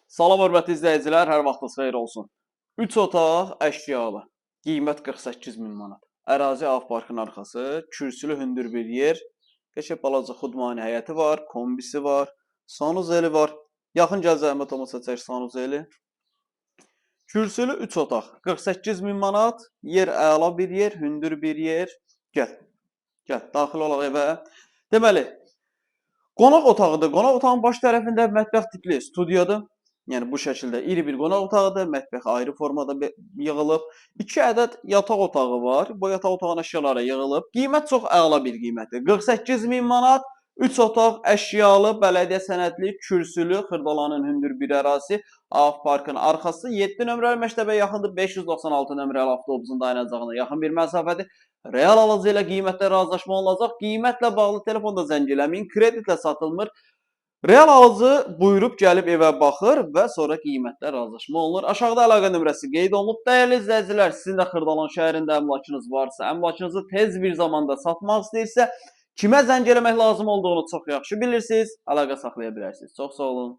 Salam hörmətli izləyicilər, hər vaxtınız xeyir olsun. 3 otaq əşyalı, qiymət 48 min manat. Ərazi Av Parkın arxası, kürsülü hündür bir yer, qəşəng balaca xudmani həyəti var, kombisi var, sanuzeli var. Yaxın gəl zəhmət olmasa çək sanuzeli. Kürsülü 3 otaq 48 min manat, yer əla bir yer, hündür bir yer. Gəl, daxil olaq evə. Deməli, qonaq otağıdır. Qonaq otağın baş tərəfində mətbəx tipli studiyadır. Yəni bu şəkildə iri bir qonaq otağıdır. Mətbəx ayrı formada yığılıb. 2 ədəd yataq otağı var. Bu yataq otağının əşyaları yığılıb. Qiymət çox əla bir qiymətdir. 48 min manat, 3 otaq əşyalı, bələdiyyə sənədli, kürsülü, Xırdalanın hündür bir ərazisi, Av Parkın arxası, 7 nömrəli məktəbə yaxındır, 596 nömrəli avtobusun dayanacağına yaxın bir məsafədir. Real alıcı ilə qiymətlə razılaşma olunacaq. Qiymətlə bağlı telefonda zəng eləməyin, kreditlə satılmır. Real alıcı buyurub gəlib evə baxır və sonra qiymətlə razılaşma olunur. Aşağıda əlaqə nömrəsi qeyd olunub. Dəyərli izləyicilər, sizin də Xırdalan şəhərində əmlakınız varsa, əmlakınızı tez bir zamanda satmaq istəyirsə, kimə zəng eləmək lazım olduğunu çox yaxşı bilirsiniz, əlaqə saxlaya bilərsiniz. Çox sağ olun.